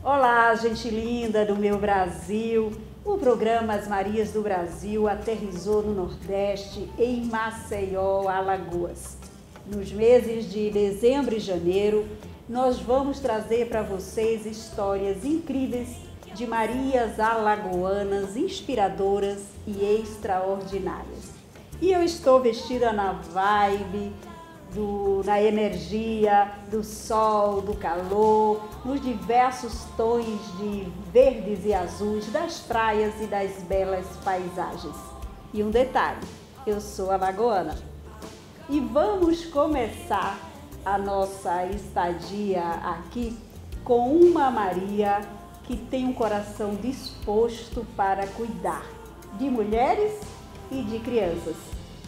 Olá, gente linda do meu Brasil. O programa As Marias do Brasil aterrissou no Nordeste, em Maceió, Alagoas. Nos meses de dezembro e janeiro, nós vamos trazer para vocês histórias incríveis de Marias alagoanas, inspiradoras e extraordinárias. E eu estou vestida na vibe, na energia do sol, do calor, nos diversos tons de verdes e azuis das praias e das belas paisagens. E um detalhe, eu sou alagoana. E vamos começar a nossa estadia aqui com uma Maria que tem um coração disposto para cuidar de mulheres e de crianças.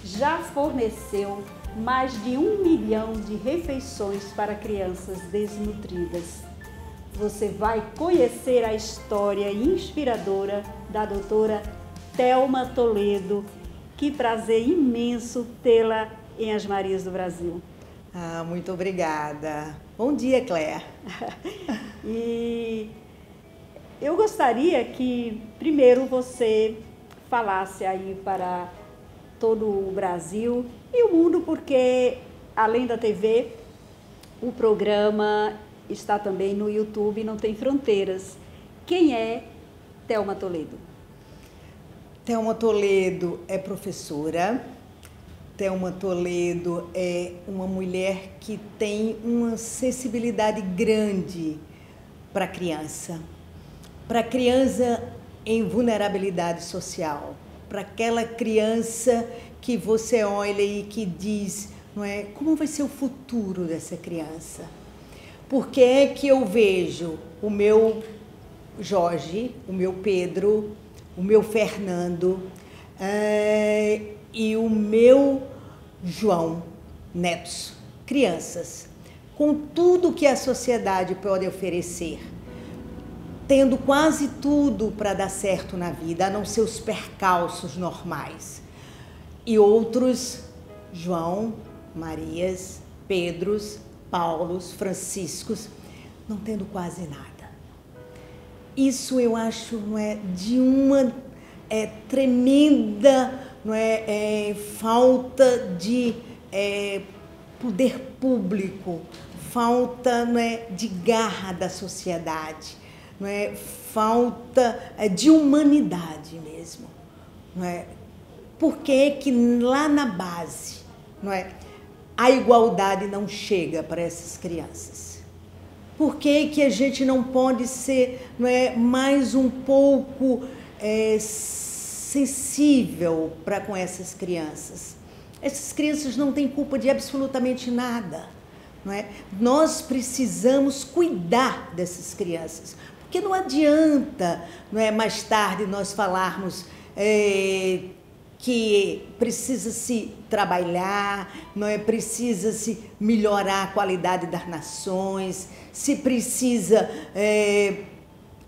Já forneceu mais de 1 milhão de refeições para crianças desnutridas. Você vai conhecer a história inspiradora da doutora Thelma Toledo. Que prazer imenso tê-la em As Marias do Brasil. Muito obrigada. Bom dia, Claire. E eu gostaria que primeiro você falasse aí para todo o Brasil e o mundo, porque além da TV, o programa está também no YouTube, não tem fronteiras. Quem é Thelma Toledo? Thelma Toledo é professora. Thelma Toledo é uma mulher que tem uma sensibilidade grande para a criança em vulnerabilidade social, para aquela criança que você olha e que diz, não é, como vai ser o futuro dessa criança? Porque é que eu vejo o meu Jorge, o meu Pedro, o meu Fernando e o meu João netos, crianças, com tudo que a sociedade pode oferecer, tendo quase tudo para dar certo na vida, a não ser os percalços normais. E outros, João, Marias, Pedros, Paulos, Franciscos, não tendo quase nada. Isso eu acho, não é, de uma tremenda, não é, falta de poder público, falta, não é, de garra da sociedade, não é, falta de humanidade mesmo, não é? Por que que lá na base, não é, a igualdade não chega para essas crianças? Por que que a gente não pode ser, não é, mais um pouco sensível para com essas crianças? Essas crianças não têm culpa de absolutamente nada, não é? Nós precisamos cuidar dessas crianças, porque não adianta, não é, mais tarde nós falarmos que precisa-se trabalhar, não é, precisa-se melhorar a qualidade das nações, se precisa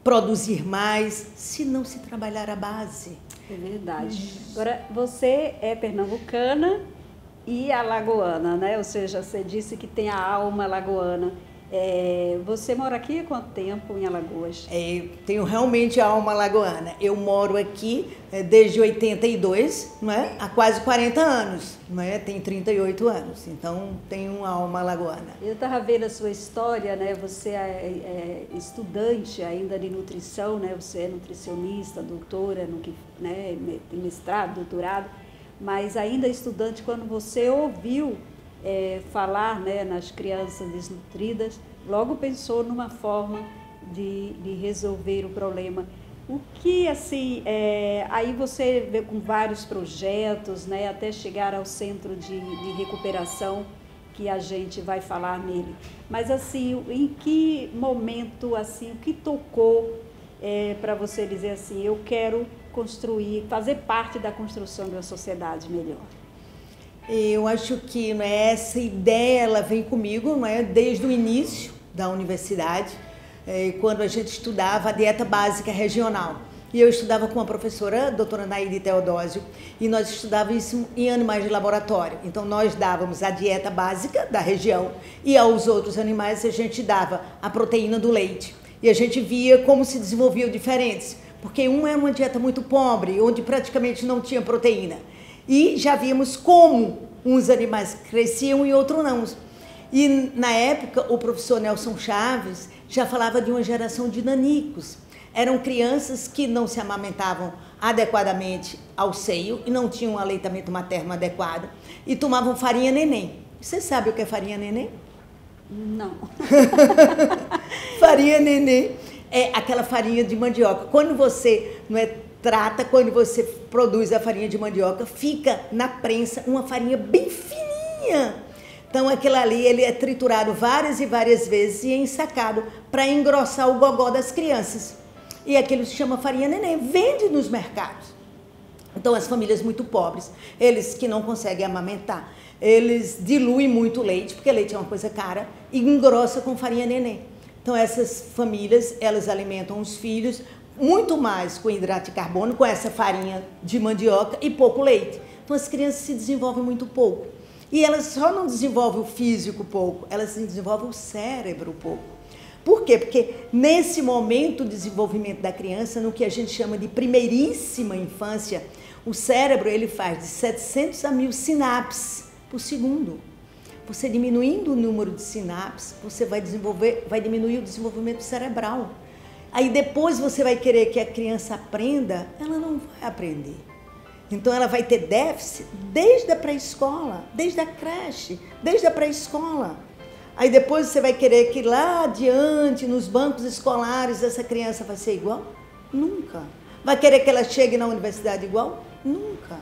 produzir mais, se não se trabalhar a base. É verdade. Agora, você é pernambucana e alagoana, né? Ou seja, você disse que tem a alma alagoana. Você mora aqui há quanto tempo em Alagoas? Tenho realmente a alma alagoana. Eu moro aqui desde 82, não é? Há quase 40 anos, não é? Tenho 38 anos, então tenho uma alma alagoana. Eu estava vendo a sua história, né? Você é estudante ainda de nutrição, né? Você é nutricionista, doutora, né? Tem mestrado, doutorado, mas ainda estudante, quando você ouviu falar, né, nas crianças desnutridas, logo pensou numa forma de resolver o problema. O que, assim, aí você vê com vários projetos, né, até chegar ao centro de recuperação, que a gente vai falar nele. Mas, assim, em que momento, assim, o que tocou para você dizer assim, eu quero construir, fazer parte da construção de uma sociedade melhor? Eu acho que, não é, essa ideia ela vem comigo, não é, desde o início da universidade, quando a gente estudava a dieta básica regional. E eu estudava com a professora, a doutora Naide Teodósio, e nós estudávamos isso em animais de laboratório. Então, nós dávamos a dieta básica da região e aos outros animais a gente dava a proteína do leite. E a gente via como se desenvolviam diferentes, porque um era uma dieta muito pobre, onde praticamente não tinha proteína. E já víamos como uns animais cresciam e outros não. E na época o professor Nelson Chaves já falava de uma geração de nanicos. Eram crianças que não se amamentavam adequadamente ao seio e não tinham um aleitamento materno adequado e tomavam farinha neném. Você sabe o que é farinha neném? Não. Farinha neném é aquela farinha de mandioca. Quando você quando você produz a farinha de mandioca, fica na prensa uma farinha bem fininha. Então aquilo ali ele é triturado várias e várias vezes e é ensacado para engrossar o gogó das crianças. E aquilo se chama farinha neném, vende nos mercados. Então as famílias muito pobres, eles que não conseguem amamentar, eles diluem muito o leite, porque leite é uma coisa cara, e engrossa com farinha neném. Então essas famílias, elas alimentam os filhos muito mais com hidrato de carbono, com essa farinha de mandioca e pouco leite. Então as crianças se desenvolvem muito pouco. E elas só não desenvolvem o físico pouco, elas desenvolvem o cérebro pouco. Por quê? Porque nesse momento de desenvolvimento da criança, no que a gente chama de primeiríssima infância, o cérebro ele faz de 700 a 1000 sinapses por segundo. Você diminuindo o número de sinapses, você vai diminuir o desenvolvimento cerebral. Aí depois você vai querer que a criança aprenda, ela não vai aprender. Então ela vai ter déficit desde a pré-escola, desde a creche, desde a pré-escola. Aí depois você vai querer que lá adiante, nos bancos escolares, essa criança vai ser igual? Nunca. Vai querer que ela chegue na universidade igual? Nunca.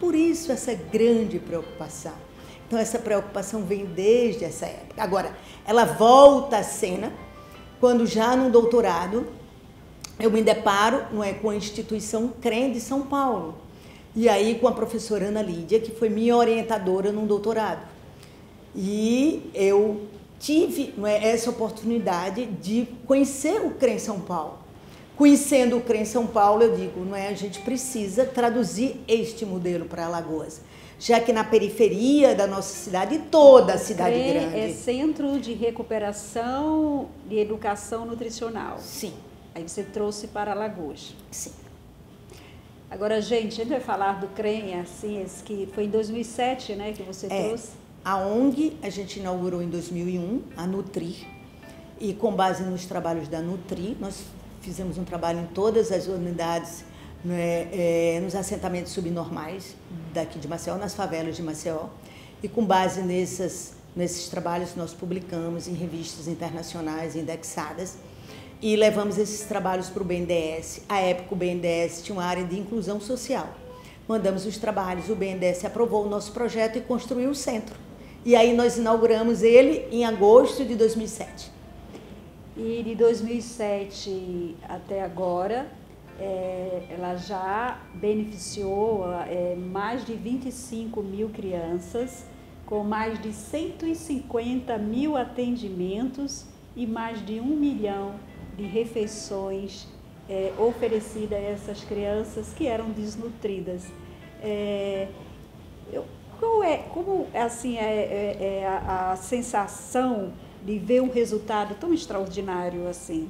Por isso essa grande preocupação. Então essa preocupação vem desde essa época. Agora, ela volta à cena quando já no doutorado eu me deparo com a instituição CREM de São Paulo. E aí com a professora Ana Lídia, que foi minha orientadora no doutorado. E eu tive essa oportunidade de conhecer o CREM São Paulo. Conhecendo o CREM São Paulo, eu digo, a gente precisa traduzir este modelo para Alagoas. Já que na periferia da nossa cidade, toda a cidade grande. É Centro de Recuperação de Educação Nutricional. Sim. Aí você trouxe para Alagoas. Sim. Agora, gente, a gente vai falar do CREM, assim, esse que foi em 2007, né, que você trouxe. A ONG a gente inaugurou em 2001, a Nutri, e com base nos trabalhos da Nutri, nós fizemos um trabalho em todas as unidades, nos assentamentos subnormais daqui de Maceió, nas favelas de Maceió, e com base nesses trabalhos nós publicamos em revistas internacionais indexadas e levamos esses trabalhos para o BNDES. À época o BNDES tinha uma área de inclusão social. Mandamos os trabalhos, o BNDES aprovou o nosso projeto e construiu o centro. E aí nós inauguramos ele em agosto de 2007. E de 2007 até agora, ela já beneficiou mais de 25 mil crianças, com mais de 150 mil atendimentos e mais de 1 milhão de refeições oferecidas a essas crianças que eram desnutridas. Como assim, a sensação de ver um resultado tão extraordinário assim,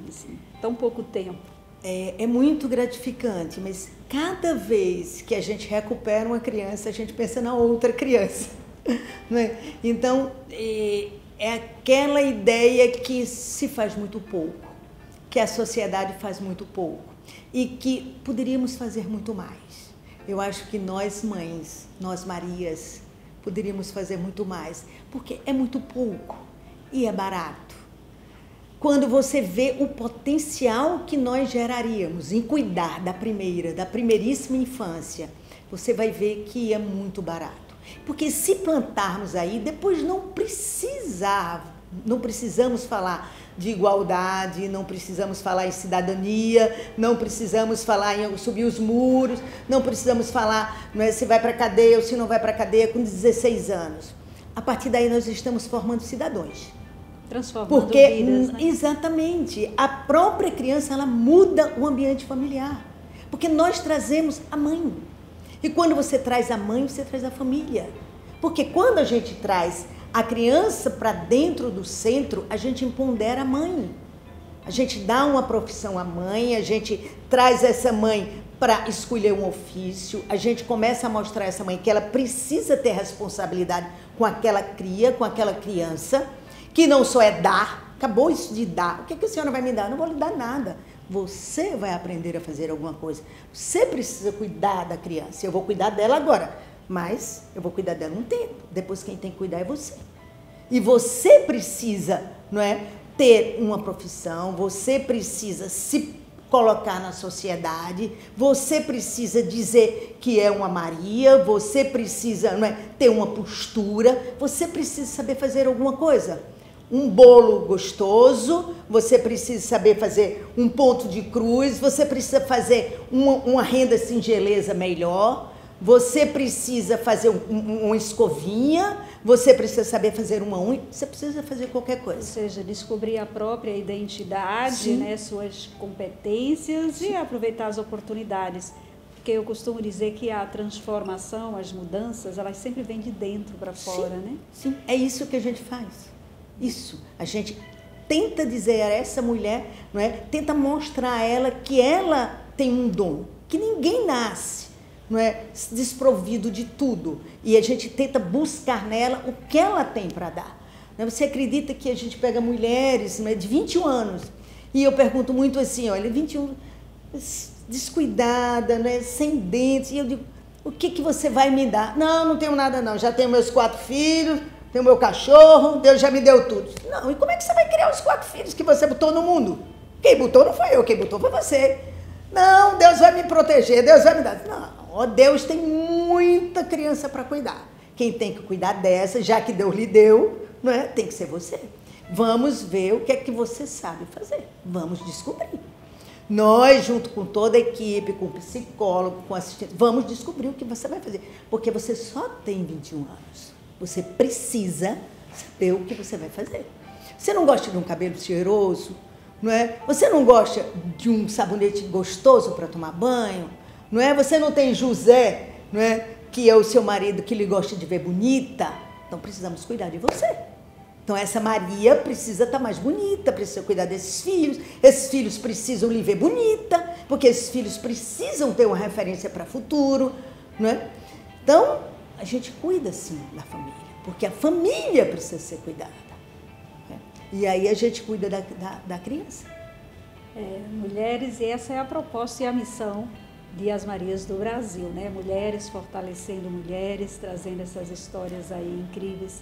tão pouco tempo? É muito gratificante, mas cada vez que a gente recupera uma criança, a gente pensa na outra criança. Né? Então, é aquela ideia que se faz muito pouco, que a sociedade faz muito pouco e que poderíamos fazer muito mais. Eu acho que nós mães, nós Marias, poderíamos fazer muito mais, porque é muito pouco e é barato. Quando você vê o potencial que nós geraríamos em cuidar da primeiríssima infância, você vai ver que é muito barato. Porque se plantarmos aí, depois não precisamos falar de igualdade, não precisamos falar em cidadania, não precisamos falar em subir os muros, não precisamos falar se vai para a cadeia ou se não vai para a cadeia com 16 anos. A partir daí nós estamos formando cidadãos. Transformando vidas, né? Exatamente, a própria criança ela muda o ambiente familiar, porque nós trazemos a mãe. E quando você traz a mãe, você traz a família. Porque quando a gente traz a criança para dentro do centro, a gente empodera a mãe. A gente dá uma profissão à mãe, a gente traz essa mãe para escolher um ofício, a gente começa a mostrar a essa mãe que ela precisa ter responsabilidade com aquela cria, com aquela criança, que não só é dar, acabou isso de dar. O que a senhora vai me dar? Eu não vou lhe dar nada. Você vai aprender a fazer alguma coisa. Você precisa cuidar da criança. Eu vou cuidar dela agora, mas eu vou cuidar dela um tempo. Depois quem tem que cuidar é você. E você precisa, não é, ter uma profissão, você precisa se colocar na sociedade, você precisa dizer que é uma Maria, você precisa, não é, ter uma postura, você precisa saber fazer alguma coisa. Um bolo gostoso, você precisa saber fazer um ponto de cruz, você precisa fazer uma renda singeleza melhor, você precisa fazer uma escovinha, você precisa saber fazer uma unha, você precisa fazer qualquer coisa. Ou seja, descobrir a própria identidade, né, suas competências. Sim. E aproveitar as oportunidades. Porque eu costumo dizer que a transformação, as mudanças, elas sempre vêm de dentro para fora, né? Sim, é isso que a gente faz. Isso, a gente tenta dizer a essa mulher, não é? Tenta mostrar a ela que ela tem um dom, que ninguém nasce, não é, desprovido de tudo. E a gente tenta buscar nela o que ela tem para dar. Você acredita que a gente pega mulheres, não é, de 21 anos, e eu pergunto muito assim, olha, 21, descuidada, né, sem dentes, e eu digo, o que você vai me dar? Não, não tenho nada não, já tenho meus 4 filhos, tenho meu cachorro, Deus já me deu tudo. Não, e como é que você vai criar os 4 filhos que você botou no mundo? Quem botou não foi eu, quem botou foi você. Não, Deus vai me proteger, Deus vai me dar. Não, Deus tem muita criança para cuidar. Quem tem que cuidar dessa, já que Deus lhe deu, não é? Tem que ser você. Vamos ver o que é que você sabe fazer. Vamos descobrir. Nós, junto com toda a equipe, com o psicólogo, com o assistente, vamos descobrir o que você vai fazer. Porque você só tem 21 anos. Você precisa saber o que você vai fazer. Você não gosta de um cabelo cheiroso, não é? Você não gosta de um sabonete gostoso para tomar banho, não é? Você não tem José, não é? Que é o seu marido que lhe gosta de ver bonita. Então precisamos cuidar de você. Então essa Maria precisa estar mais bonita, precisa cuidar desses filhos. Esses filhos precisam lhe ver bonita, porque esses filhos precisam ter uma referência para o futuro, não é? Então a gente cuida, sim, da família, porque a família precisa ser cuidada. Né? E aí a gente cuida da criança. Mulheres, e essa é a proposta e a missão de As Marias do Brasil, né? Mulheres fortalecendo mulheres, trazendo essas histórias aí incríveis.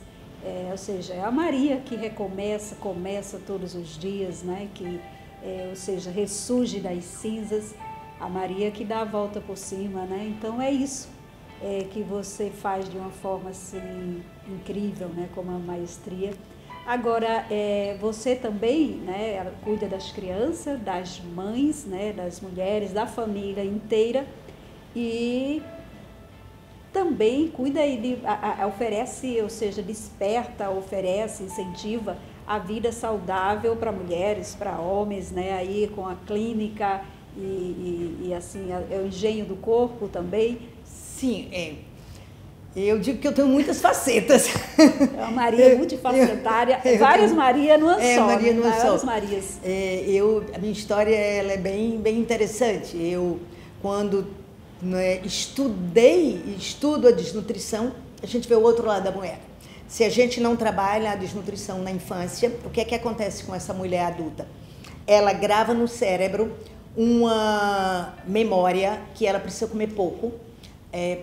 Ou seja, é a Maria que começa todos os dias, né? Que, ou seja, ressurge das cinzas, a Maria que dá a volta por cima, né? Então é isso. Que você faz de uma forma assim incrível, né, com uma maestria. Agora, você também, né, cuida das crianças, das mães, né, das mulheres, da família inteira e também cuida e oferece, ou seja, desperta, oferece, incentiva a vida saudável para mulheres, para homens, né, aí com a clínica e assim, é o engenho do corpo também. Sim, eu digo que eu tenho muitas facetas. É uma Maria multifacetária, várias Marias numa só. Maria numa só. Várias Marias. A minha história ela é bem interessante. Eu, quando estudo a desnutrição, a gente vê o outro lado da moeda. Se a gente não trabalha a desnutrição na infância, o que é que acontece com essa mulher adulta? Ela grava no cérebro uma memória que ela precisa comer pouco,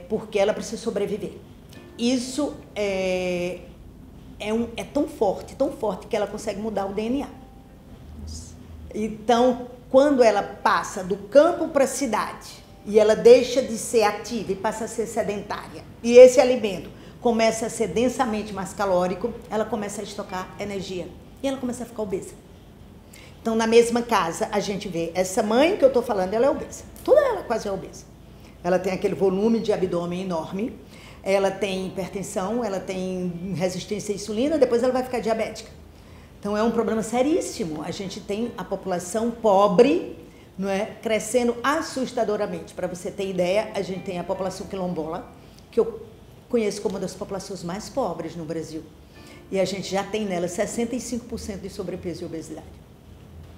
porque ela precisa sobreviver. Isso é tão forte que ela consegue mudar o DNA. Então, quando ela passa do campo para a cidade e ela deixa de ser ativa e passa a ser sedentária, e esse alimento começa a ser densamente mais calórico, ela começa a estocar energia e ela começa a ficar obesa. Então, na mesma casa, a gente vê essa mãe que eu estou falando, ela é obesa. Toda ela quase é obesa. Ela tem aquele volume de abdômen enorme, ela tem hipertensão, ela tem resistência à insulina, depois ela vai ficar diabética. Então é um problema seríssimo. A gente tem a população pobre, não é, crescendo assustadoramente. Para você ter ideia, a gente tem a população quilombola, que eu conheço como uma das populações mais pobres no Brasil. E a gente já tem nela 65% de sobrepeso e obesidade.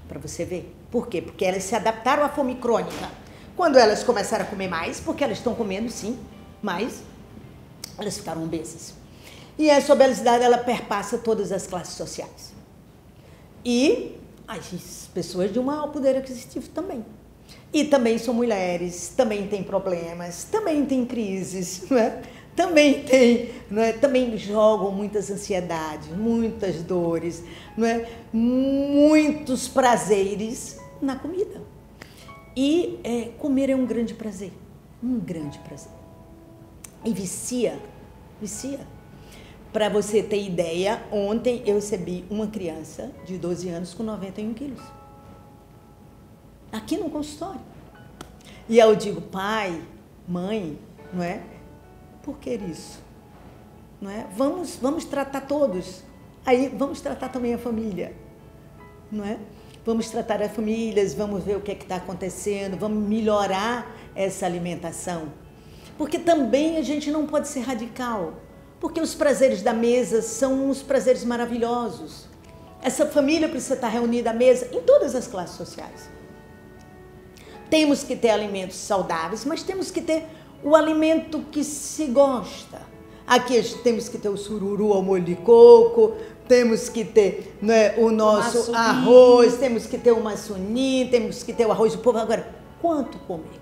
para você ver. Por quê? Porque elas se adaptaram à fome crônica. Quando elas começaram a comer mais, porque elas estão comendo, sim, mais, elas ficaram obesas. E essa obesidade, ela perpassa todas as classes sociais. E as pessoas de um maior poder aquisitivo também. E também são mulheres, também têm problemas, também têm crises, não é? Também tem, não é? Também jogam muitas ansiedades, muitas dores, não é? Muitos prazeres na comida. E comer é um grande prazer, um grande prazer. E vicia, vicia. Para você ter ideia, ontem eu recebi uma criança de 12 anos com 91 quilos. Aqui no consultório. E eu digo, pai, mãe, não é? Por que isso? Não é? Vamos tratar todos. Aí vamos tratar também a família, não é? Vamos tratar as famílias, vamos ver o que está acontecendo, vamos melhorar essa alimentação. Porque também a gente não pode ser radical, porque os prazeres da mesa são os prazeres maravilhosos. Essa família precisa estar reunida à mesa em todas as classes sociais. Temos que ter alimentos saudáveis, mas temos que ter o alimento que se gosta. Aqui temos que ter o sururu ao molho de coco, temos que ter, né, o nosso arroz, temos que ter o maçuni, temos que ter o arroz do povo. Agora, quanto comer?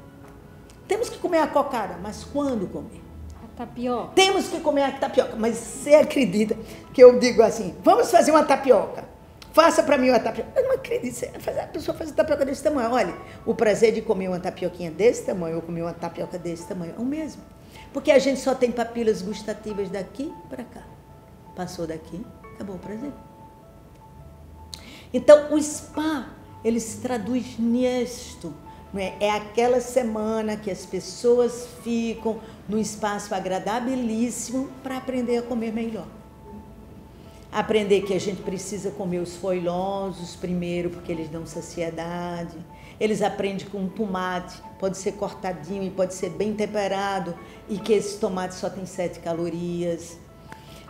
Temos que comer a cocada, mas quando comer? A tapioca. Temos que comer a tapioca, mas você acredita que eu digo assim, vamos fazer uma tapioca. Faça para mim uma tapioca. Eu não acredito, a pessoa faz tapioca desse tamanho. Olha, o prazer de comer uma tapioquinha desse tamanho ou comer uma tapioca desse tamanho é o mesmo. Porque a gente só tem papilas gustativas daqui para cá. Passou daqui, acabou o prazer. Então, o spa, ele se traduz nisto. Não é? É aquela semana que as pessoas ficam num espaço agradabilíssimo para aprender a comer melhor. Aprender que a gente precisa comer os folhosos primeiro, porque eles dão saciedade. Eles aprendem que um tomate pode ser cortadinho e pode ser bem temperado e que esse tomate só tem 7 calorias.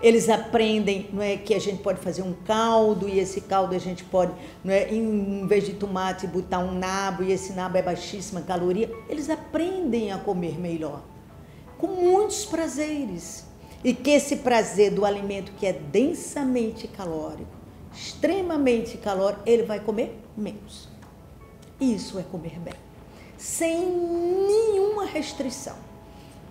Eles aprendem, não é, que a gente pode fazer um caldo e esse caldo a gente pode, não é, em vez de tomate, botar um nabo e esse nabo é baixíssima caloria. Eles aprendem a comer melhor, com muitos prazeres. E que esse prazer do alimento que é densamente calórico, extremamente calórico, ele vai comer menos. Isso é comer bem, sem nenhuma restrição.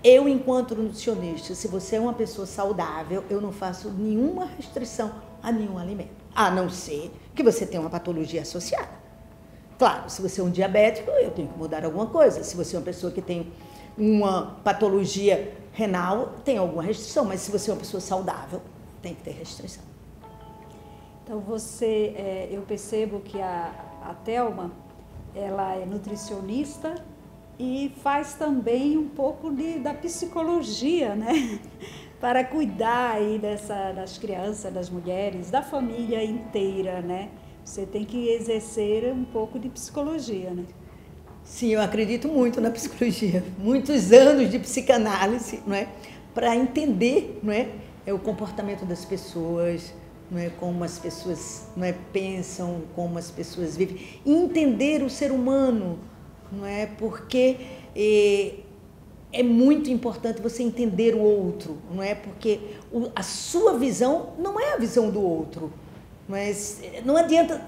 Eu, enquanto nutricionista, se você é uma pessoa saudável, eu não faço nenhuma restrição a nenhum alimento, a não ser que você tenha uma patologia associada. Claro, se você é um diabético, eu tenho que mudar alguma coisa. Se você é uma pessoa que tem uma patologia renal, tem alguma restrição, mas se você é uma pessoa saudável, tem que ter restrição. Então eu percebo que a Thelma, ela é nutricionista e faz também um pouco da psicologia, né? Para cuidar aí das crianças, das mulheres, da família inteira, né? Você tem que exercer um pouco de psicologia, né? Sim, eu acredito muito na psicologia. Muitos anos de psicanálise, não é? Para entender, não é, o comportamento das pessoas, não é, como as pessoas, não é, pensam, como as pessoas vivem, e entender o ser humano, não é? Porque é muito importante você entender o outro, não é? Porque a sua visão não é a visão do outro. Mas não adianta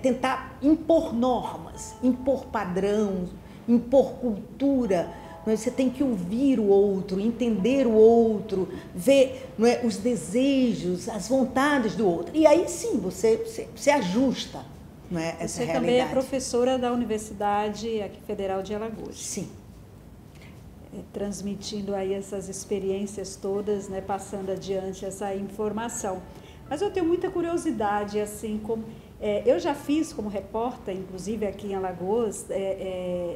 tentar impor normas, impor padrão, impor cultura. Mas você tem que ouvir o outro, entender o outro, ver, não é, os desejos, as vontades do outro. E aí sim, você ajusta, não é, essa realidade. Você também é professora da Universidade aqui Federal de Alagoas. Sim. Transmitindo aí essas experiências todas, né, passando adiante essa informação. Mas eu tenho muita curiosidade, assim, como eu já fiz como repórter, inclusive aqui em Alagoas,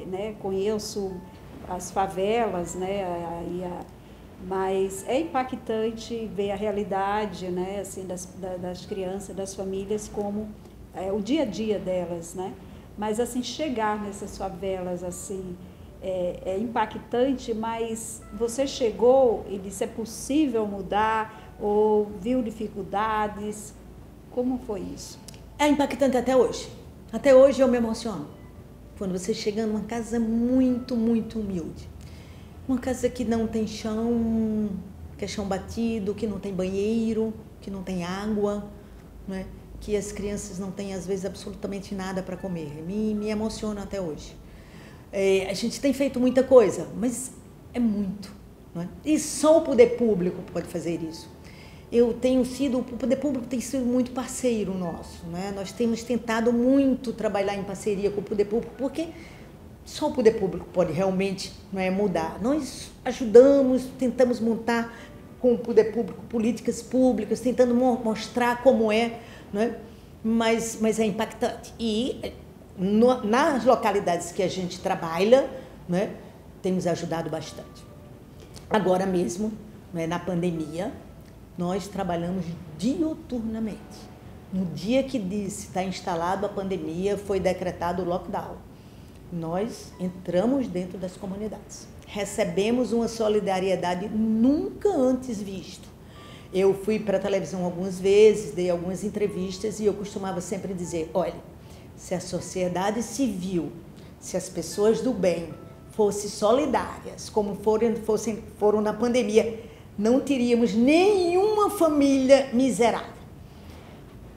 né, conheço as favelas, né, mas é impactante ver a realidade, né, assim, das crianças, das famílias, como o dia a dia delas, né? Mas assim, chegar nessas favelas, assim, é impactante, mas você chegou e disse, é possível mudar? Ou viu dificuldades? Como foi isso? É impactante até hoje. Até hoje eu me emociono quando você chega numa casa muito, muito humilde. Uma casa que não tem chão, que é chão batido, que não tem banheiro, que não tem água, né? Que as crianças não têm, às vezes, absolutamente nada para comer. Me emociona até hoje. A gente tem feito muita coisa, mas é muito. Não é? E só o poder público pode fazer isso. O poder público tem sido muito parceiro nosso. Né? Nós temos tentado muito trabalhar em parceria com o poder público, porque só o poder público pode realmente, não é, mudar. Nós ajudamos, tentamos montar com o poder público políticas públicas, tentando mostrar como é, né? Mas é impactante. E nas localidades que a gente trabalha, né, temos ajudado bastante. Agora mesmo, né, na pandemia, nós trabalhamos diuturnamente. No dia que disse está instalado a pandemia, foi decretado o lockdown. Nós entramos dentro das comunidades. Recebemos uma solidariedade nunca antes visto. Eu fui para a televisão algumas vezes, dei algumas entrevistas e eu costumava sempre dizer, olha, se a sociedade civil, se as pessoas do bem fossem solidárias, como foram na pandemia, não teríamos nenhuma família miserável.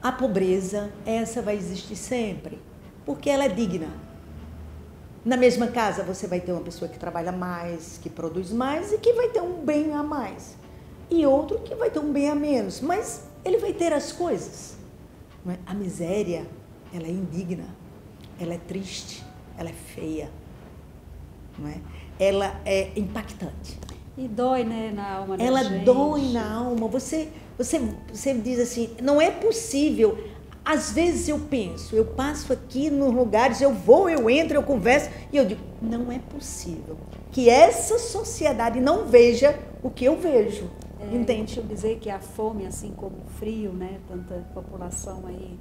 A pobreza, essa vai existir sempre, porque ela é digna. Na mesma casa você vai ter uma pessoa que trabalha mais, que produz mais e que vai ter um bem a mais. E outro que vai ter um bem a menos, mas ele vai ter as coisas. Não é? A miséria, ela é indigna, ela é triste, ela é feia, não é? Ela é impactante. E dói, né, na alma da ela gente. Dói na alma. Você diz assim, não é possível. Às vezes eu penso, eu passo aqui nos lugares, eu entro, eu converso e eu digo, não é possível que essa sociedade não veja o que eu vejo. Entende? Deixa eu dizer que a fome, assim como o frio, né, tanta população aí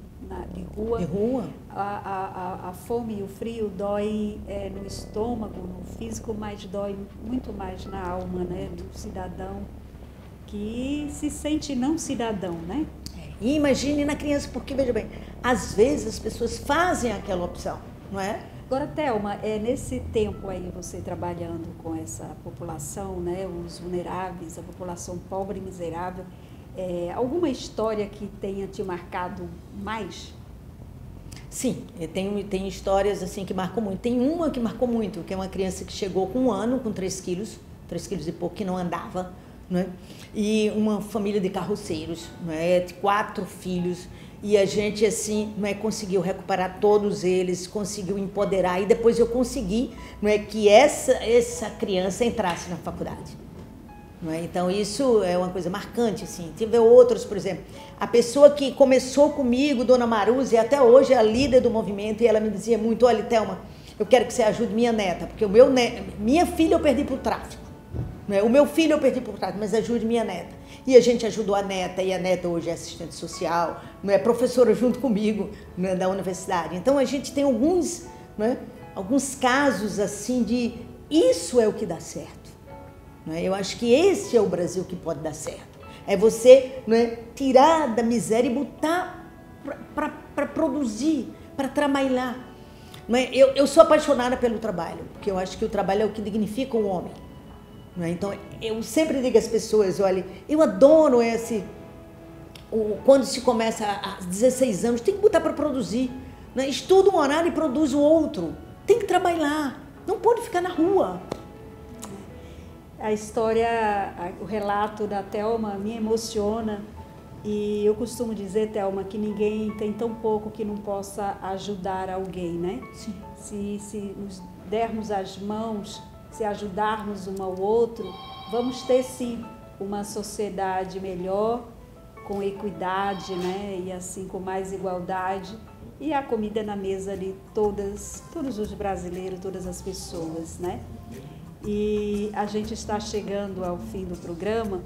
de rua, a fome e o frio dói no estômago, no físico, mas dói muito mais na alma, né, do cidadão que se sente não cidadão, né? E imagine na criança, porque, veja bem, às vezes as pessoas fazem aquela opção, não é? Agora, Thelma, nesse tempo aí você trabalhando com essa população, né, os vulneráveis, a população pobre e miserável, alguma história que tenha te marcado mais? Sim, tem histórias assim que marcam muito. Tem uma que marcou muito, que é uma criança que chegou com 1 ano, com 3 quilos e pouco, que não andava, né? E uma família de carroceiros, né? 4 filhos, e a gente assim, não é, conseguiu recuperar todos eles, conseguiu empoderar, e depois eu consegui, não é, que essa criança entrasse na faculdade. Não é? Então isso é uma coisa marcante, assim. Tive outros, por exemplo, a pessoa que começou comigo, Dona Maruzi, até hoje é a líder do movimento, e ela me dizia muito, olha, Thelma, eu quero que você ajude minha neta, porque minha filha eu perdi para o tráfico. Não é? O meu filho eu perdi por trás, mas ajude minha neta. E a gente ajudou a neta, e a neta hoje é assistente social, não é, professora junto comigo, não é, da universidade. Então a gente tem alguns casos assim de isso é o que dá certo. Não é? Eu acho que esse é o Brasil que pode dar certo. É você, não é, tirar da miséria e botar para produzir, para trabalhar. Não é? Eu sou apaixonada pelo trabalho, porque eu acho que o trabalho é o que dignifica o homem. Então, eu sempre digo às pessoas, olha, eu adoro quando se começa a 16 anos, tem que botar para produzir. Né? Estuda um horário e produz o outro. Tem que trabalhar, não pode ficar na rua. A história, o relato da Thelma me emociona. E eu costumo dizer, Thelma, que ninguém tem tão pouco que não possa ajudar alguém, né? Sim. Se nos dermos as mãos, se ajudarmos um ao outro, vamos ter sim uma sociedade melhor, com equidade, né? E assim com mais igualdade, e a comida na mesa de todos os brasileiros, todas as pessoas, né? E a gente está chegando ao fim do programa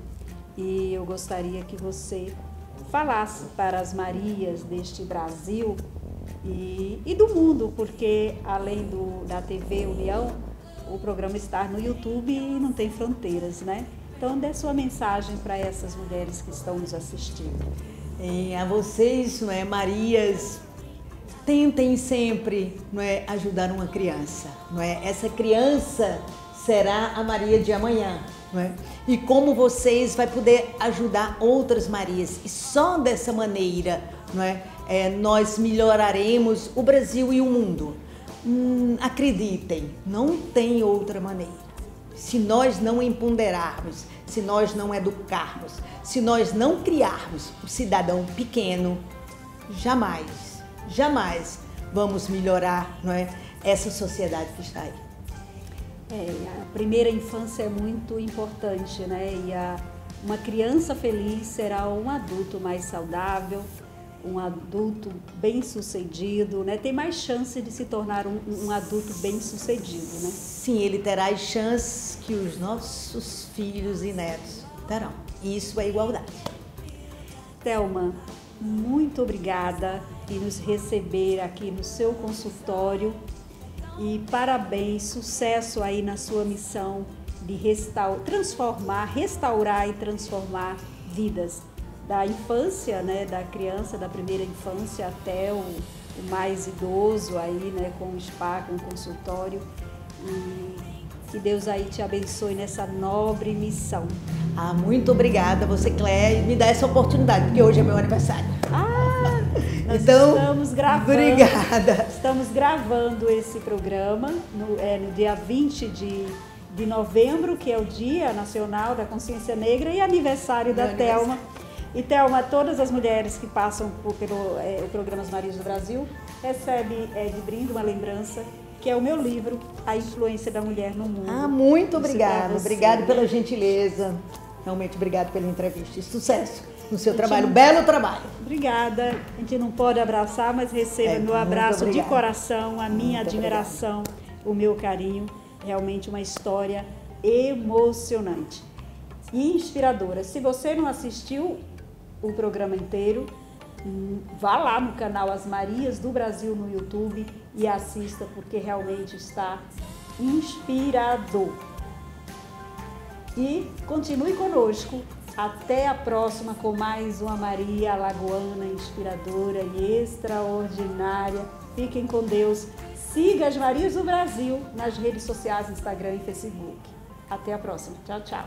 e eu gostaria que você falasse para as Marias deste Brasil e do mundo, porque além da TV União, o programa está no YouTube e não tem fronteiras, né? Então, dê sua mensagem para essas mulheres que estão nos assistindo. A vocês, não é, Marias, tentem sempre, não é, ajudar uma criança, não é? Essa criança será a Maria de amanhã, não é? E como vocês vai poder ajudar outras Marias. E só dessa maneira, não é, nós melhoraremos o Brasil e o mundo. Acreditem, não tem outra maneira. Se nós não empoderarmos, se nós não educarmos, se nós não criarmos o cidadão pequeno, jamais vamos melhorar, não é, essa sociedade que está aí. A primeira infância é muito importante, né? E uma criança feliz será um adulto mais saudável, um adulto bem-sucedido, né? Tem mais chance de se tornar um adulto bem-sucedido, né? Sim, ele terá as chances que os nossos filhos e netos terão. Isso é igualdade. Thelma, muito obrigada por nos receber aqui no seu consultório e parabéns, sucesso aí na sua missão de restaurar e transformar vidas. Da infância, né, da criança, da primeira infância até o mais idoso aí, né, com o spa, com o consultório. E que Deus aí te abençoe nessa nobre missão. Muito obrigada você, Cléia, me dá essa oportunidade, porque hoje é meu aniversário. Nós então, estamos gravando. Obrigada. Estamos gravando esse programa no dia 20 de novembro, que é o Dia Nacional da Consciência Negra e aniversário da Thelma. E Thelma, todas as mulheres que passam pelo programa As Marias do Brasil recebem de brinde uma lembrança, que é o meu livro, A Influência da Mulher no Mundo. Muito obrigada. Obrigada pela gentileza. Realmente, obrigada pela entrevista. E sucesso no seu trabalho. Belo trabalho. Obrigada. A gente não pode abraçar, mas receba meu abraço de coração, a minha admiração, o meu carinho. Realmente uma história emocionante e inspiradora. Se você não assistiu o programa inteiro, vá lá no canal As Marias do Brasil no YouTube e assista, porque realmente está inspirador. E continue conosco. Até a próxima com mais uma Maria alagoana inspiradora e extraordinária. Fiquem com Deus. Siga As Marias do Brasil nas redes sociais, Instagram e Facebook. Até a próxima. Tchau, tchau.